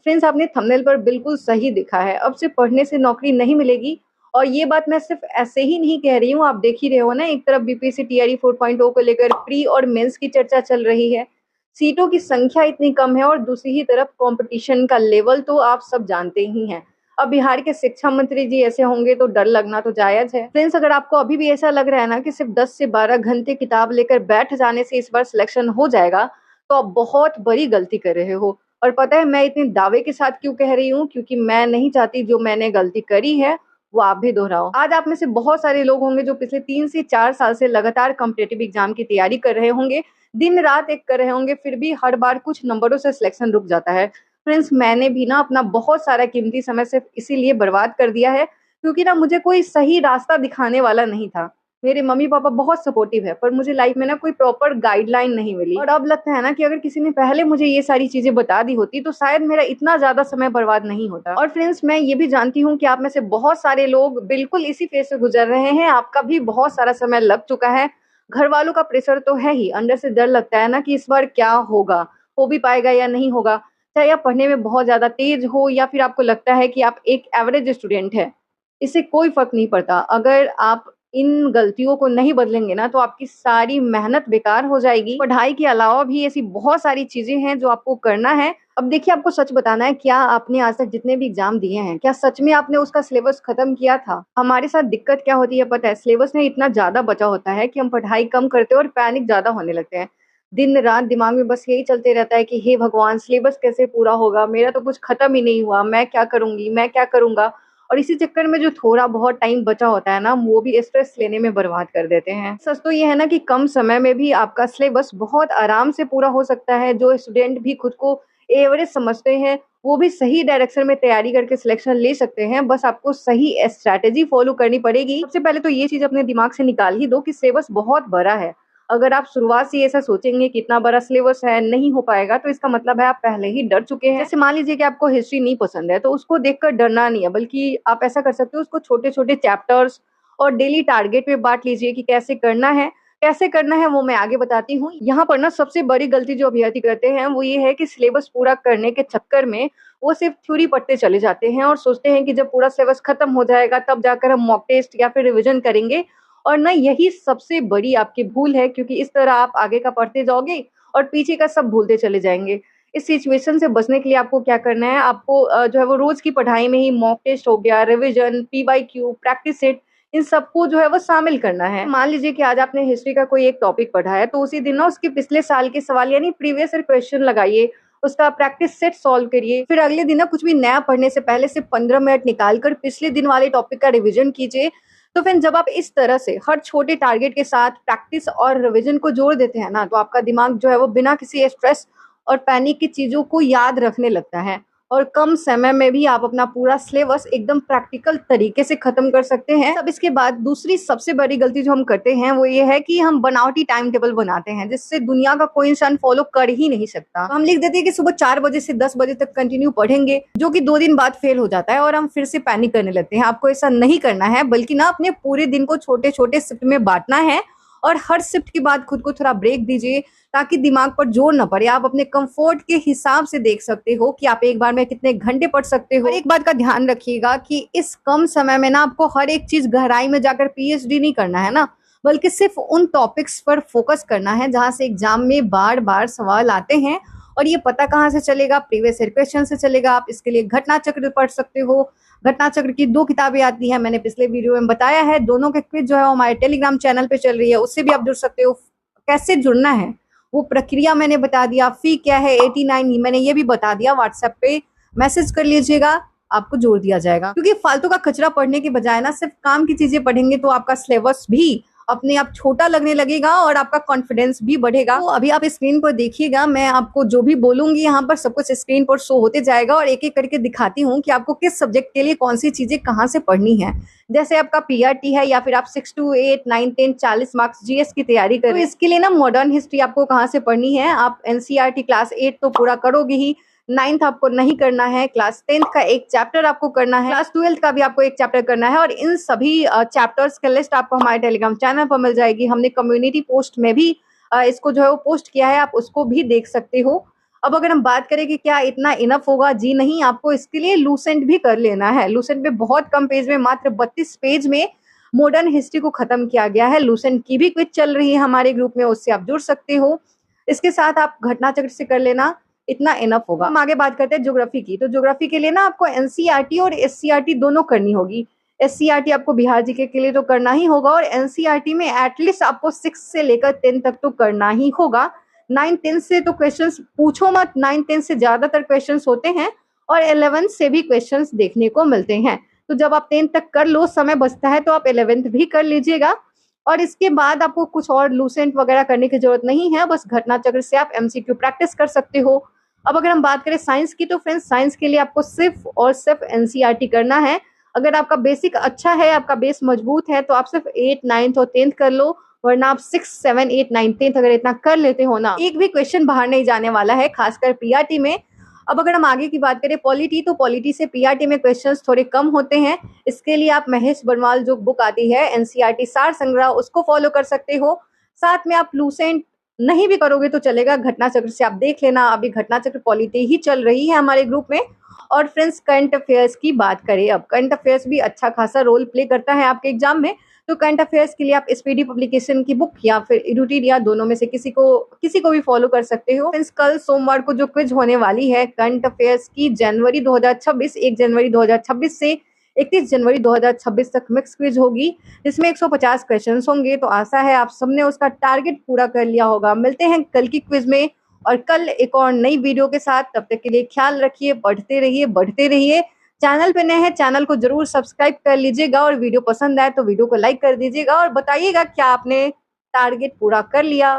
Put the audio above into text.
Friends, आपने thumbnail पर बिल्कुल सही दिखा है। अब सिर्फ पढ़ने से नौकरी नहीं मिलेगी और ये बात मैं सिर्फ ऐसे ही नहीं कह रही हूँ। आप देख ही रहे हो ना, एक तरफ बीपीएससी टीआरई 4.0 को लेकर प्री और मेंस की चर्चा चल रही है। सीटों की संख्या इतनी कम है और दूसरी ही तरफ कंपटीशन का लेवल तो आप सब जानते ही हैं। अब बिहार के शिक्षा मंत्री जी ऐसे होंगे तो डर लगना तो जायज है। फ्रेंड्स, अगर आपको अभी भी ऐसा लग रहा है ना कि सिर्फ 10 से 12 घंटे किताब लेकर बैठ जाने से इस बार सिलेक्शन हो जाएगा, तो आप बहुत बड़ी गलती कर रहे हो। और पता है मैं इतने दावे के साथ क्यों कह रही हूँ? क्योंकि मैं नहीं चाहती जो मैंने गलती करी है वो आप भी दोहराओ। आज आप में से बहुत सारे लोग होंगे जो पिछले 3 से 4 साल से लगातार कॉम्पिटिटिव एग्जाम की तैयारी कर रहे होंगे, दिन रात एक कर रहे होंगे, फिर भी हर बार कुछ नंबरों से सिलेक्शन रुक जाता है। फ्रेंड्स, मैंने भी ना अपना बहुत सारा कीमती समय सिर्फ इसीलिए बर्बाद कर दिया है क्योंकि ना मुझे कोई सही रास्ता दिखाने वाला नहीं था। मेरे मम्मी-पापा बहुत सपोर्टिव है, पर मुझे लाइफ में ना कोई प्रॉपर गाइडलाइन नहीं मिली और अब लगता है ना कि अगर किसी ने पहले मुझे ये सारी चीज़ें बता दी होती, तो शायद मेरा इतना ज़्यादा समय बर्बाद नहीं होता। और फ्रेंड्स, मैं ये भी जानती हूँ कि आप में से बहुत सारे लोग बिल्कुल इसी फेज़ से गुज़र रहे हैं। आपका भी बहुत सारा समय लग चुका है। घरवालों का प्रेशर तो है ही, अंदर से डर लगता है ना कि इस बार क्या होगा? हो भी पाएगा या नहीं होगा? चाहे आप पढ़ने में बहुत ज़्यादा तेज़ हो या फिर आपको लगता है कि आप एक एवरेज स्टूडेंट हैं, इससे कोई फ़र्क नहीं पड़ता। अगर आप इन गलतियों को नहीं बदलेंगे ना, तो आपकी सारी मेहनत बेकार हो जाएगी। पढ़ाई के अलावा भी ऐसी बहुत सारी चीज़ें हैं जो आपको करना है। अब देखिए, आपको सच बताना है, क्या आपने आज तक जितने भी एग्ज़ाम दिए हैं, क्या सच में आपने उसका सिलेबस खत्म किया था? हमारे साथ दिक्कत क्या होती है पता है? सिलेबस में इतना ज़्यादा बचा होता है कि हम पढ़ाई कम करते हैं और पैनिक ज़्यादा होने लगते हैं। दिन-रात दिमाग में बस यही चलते रहता है कि हे भगवान! सिलेबस कैसे पूरा होगा? मेरा तो कुछ खत्म ही नहीं हुआ, मैं क्या करूँगी? मैं क्या करूँगा? और इसी चक्कर में जो थोड़ा बहुत टाइम बचा होता है ना, वो भी स्ट्रेस लेने में बर्बाद कर देते हैं। सच तो ये है ना कि कम समय में भी आपका सिलेबस बहुत आराम से पूरा हो सकता है। जो स्टूडेंट भी खुद को एवरेज समझते हैं, वो भी सही डायरेक्शन में तैयारी करके सिलेक्शन ले सकते हैं। बस आपको सही स्ट्रैटेजी फॉलो करनी पड़ेगी। सबसे पहले तो ये चीज़ अपने दिमाग से निकाल ही दो कि सिलेबस बहुत बड़ा है। अगर आप शुरुआत से ही ऐसा सोचेंगे कि इतना बड़ा सिलेबस है, नहीं हो पाएगा, तो इसका मतलब है आप पहले ही डर चुके हैं। जैसे मान लीजिए कि आपको हिस्ट्री नहीं पसंद है, तो उसको देखकर डरना नहीं है, बल्कि आप ऐसा कर सकते हो, उसको छोटे-छोटे चैप्टर्स और डेली टारगेट में बाँट लीजिए कि कैसे करना है। कैसे करना है वो मैं आगे बताती हूँ। यहाँ पर ना सबसे बड़ी गलती जो अभ्यर्थी करते हैं वो ये है कि सिलेबस पूरा करने के चक्कर में वो सिर्फ थ्योरी पढ़ते चले जाते हैं और सोचते हैं कि जब पूरा सिलेबस खत्म हो जाएगा तब जाकर हम मॉक टेस्ट या फिर रिवीजन करेंगे। और ना यही सबसे बड़ी आपकी भूल है, क्योंकि इस तरह आप आगे का पढ़ते जाओगे और पीछे का सब भूलते चले जाएँगे। इस सिचुएशन से बचने के लिए आपको क्या करना है, आपको जो है वो रोज़ की पढ़ाई में ही मॉक टेस्ट हो गया, रिवीजन, पीवाईक्यू, प्रैक्टिस सेट, इन सबको जो है वो शामिल करना है। मान लीजिए कि आज आपने हिस्ट्री का कोई एक टॉपिक पढ़ा है, तो उसी दिन ना उसके पिछले साल के सवाल यानी प्रीवियस ईयर क्वेश्चन लगाइए, उसका प्रैक्टिस सेट सॉल्व करिए। फिर अगले दिन ना कुछ भी नया पढ़ने से पहले सिर्फ 15 मिनट निकाल कर पिछले दिन वाले टॉपिक का रिवीजन कीजिए। तो फिर जब आप इस तरह से हर छोटे टारगेट के साथ प्रैक्टिस और रिवीजन को जोड़ देते हैं ना, तो आपका दिमाग जो है वो बिना किसी स्ट्रेस और पैनिक की चीज़ों को याद रखने लगता है और कम समय में भी आप अपना पूरा सिलेबस एकदम प्रैक्टिकल तरीके से खत्म कर सकते हैं। अब इसके बाद दूसरी सबसे बड़ी गलती जो हम करते हैं वो ये है कि हम बनावटी टाइम टेबल बनाते हैं, जिससे दुनिया का कोई इंसान फॉलो कर ही नहीं सकता। हम लिख देते हैं कि सुबह 4 बजे से 10 बजे तक कंटिन्यू पढ़ेंगे, जो कि 2 दिन बाद फेल हो जाता है और हम फिर से पैनिक करने लगते हैं। आपको ऐसा नहीं करना है, बल्कि ना अपने पूरे दिन को छोटे-छोटे शिफ्ट में बाँटना है और हर शिफ्ट के बाद खुद को थोड़ा ब्रेक दीजिए ताकि दिमाग पर जोर ना पड़े। आप अपने कंफर्ट के हिसाब से देख सकते हो कि आप एक बार में कितने घंटे पढ़ सकते हो। और एक बात का ध्यान रखिएगा कि इस कम समय में ना आपको हर एक चीज़ गहराई में जाकर पीएचडी नहीं करना है ना, बल्कि सिर्फ उन टॉपिक्स पर फोकस करना है जहाँ से एग्जाम में बार-बार सवाल आते हैं। और ये पता कहाँ से चलेगा? प्रीवियस ईयर क्वेश्चन से चलेगा। आप इसके लिए घटना चक्र पढ़ सकते हो। घटना चक्र की 2 किताबें आती हैं, मैंने पिछले वीडियो में बताया है। दोनों के क्विज़ जो है वो हमारे टेलीग्राम चैनल पे चल रही है, उससे भी आप जुड़ सकते हो। कैसे जुड़ना है वो प्रक्रिया मैंने बता दिया। फी क्या है 89 मैंने ये भी बता दिया। व्हाट्सएप पे मैसेज कर लीजिएगा, आपको जोड़ दिया जाएगा। क्योंकि फालतू का कचरा पढ़ने के बजाय ना सिर्फ काम की चीजें पढ़ेंगे तो आपका सिलेबस भी अपने आप छोटा लगने लगेगा और आपका कॉन्फिडेंस भी बढ़ेगा। तो अभी आप स्क्रीन पर देखिएगा, मैं आपको जो भी बोलूंगी यहाँ पर सब कुछ स्क्रीन पर शो होते जाएगा और एक-एक करके दिखाती हूँ कि आपको किस सब्जेक्ट के लिए कौन सी चीजें कहाँ से पढ़नी है। जैसे आपका पीआरटी है या फिर आप 6 to 8, 9, 10, 40 मार्क्स जीएस की तैयारी कर रहे हैं, तो इसके लिए ना मॉडर्न हिस्ट्री आपको कहाँ से पढ़नी है। आप एनसीईआरटी क्लास 8 तो पूरा करोगे ही, 9th आपको नहीं करना है, क्लास 10th का एक चैप्टर आपको करना है, क्लास 12th का भी आपको एक चैप्टर करना है और इन सभी चैप्टर्स का लिस्ट आपको हमारे टेलीग्राम चैनल पर मिल जाएगी। हमने कम्युनिटी पोस्ट में भी इसको जो है वो पोस्ट किया है, आप उसको भी देख सकते हो। अब अगर हम बात करें कि क्या इतना इनफ होगा, जी नहीं, आपको इसके लिए लूसेंट भी कर लेना है। लूसेंट में बहुत कम पेज में, मात्र 32 पेज में मॉडर्न हिस्ट्री को खत्म किया गया है। लूसेंट की भी क्विज चल रही है हमारे ग्रुप में, उससे आप जुड़ सकते हो। इसके साथ आप घटना चक्र से कर लेना, इतना इनफ होगा। हम आगे बात करते हैं ज्योग्राफी की। तो ज्योग्राफी के लिए ना आपको एनसीईआरटी और एससीईआरटी दोनों करनी होगी। एससीईआरटी आपको बिहार जीके के लिए तो करना ही होगा, और एनसीईआरटी में एटलीस्ट आपको 6 से लेकर 10 तक तो करना ही होगा। 9-10 से तो क्वेश्चंस पूछो मत, 9-10 से ज्यादातर क्वेश्चंस होते हैं, और 11 से भी क्वेश्चंस देखने को मिलते हैं। तो जब आप 10 तक कर लो, समय बचता है, तो आप 11th भी कर लीजिएगा। और इसके बाद आपको कुछ और लूसेंट वगैरह करने की जरूरत नहीं है, बस घटना चक्र से आप एमसीक्यू प्रैक्टिस कर सकते हो। अब अगर हम बात करें साइंस की, तो फ्रेंड्स साइंस के लिए आपको सिर्फ और सिर्फ एनसीईआरटी करना है। अगर आपका बेसिक अच्छा है, आपका बेस मजबूत है, तो आप सिर्फ 8, 9 और 10 कर लो, वरना आप 6, 7, 8, 9, 10 अगर इतना कर लेते हो ना, एक भी क्वेश्चन बाहर नहीं जाने वाला है, खासकर पीआरटी में। अब अगर हम आगे की बात करें पॉलिटी, तो पॉलिटी से पीआरटी में क्वेश्चंस थोड़े कम होते हैं। इसके लिए आप महेश बरवाल जो बुक आती है एनसीईआरटी सार संग्रह, उसको फॉलो कर सकते हो। साथ में आप लूसेंट नहीं भी करोगे तो चलेगा, घटना चक्र से आप देख लेना। अभी घटना चक्र पॉलिटी ही चल रही है हमारे ग्रुप में। और फ्रेंड्स करंट अफेयर्स की बात करें, अब करंट अफेयर्स भी अच्छा खासा रोल प्ले करता है आपके एग्जाम में। तो करंट अफेयर्स के लिए आप स्पीडी पब्लिकेशन की बुक या फिर इरूटीरिया, दोनों में से किसी को भी फॉलो कर सकते हो। फ्रेंड्स कल सोमवार को जो क्विज होने वाली है करंट अफेयर्स की, जनवरी 2026, 1 जनवरी 2026 से 31 जनवरी 2026 तक मिक्स क्विज होगी, जिसमें 150 क्वेश्चंस होंगे। तो आशा है आप सबने उसका टारगेट पूरा कर लिया होगा। मिलते हैं कल की क्विज में, और कल एक और नई वीडियो के साथ। तब तक के लिए ख्याल रखिए, पढ़ते रहिए, बढ़ते रहिए। चैनल पे नए हैं, चैनल को जरूर सब्सक्राइब कर लीजिएगा, और वीडियो पसंद आए तो वीडियो को लाइक कर दीजिएगा, और बताइएगा क्या आपने टारगेट पूरा कर लिया।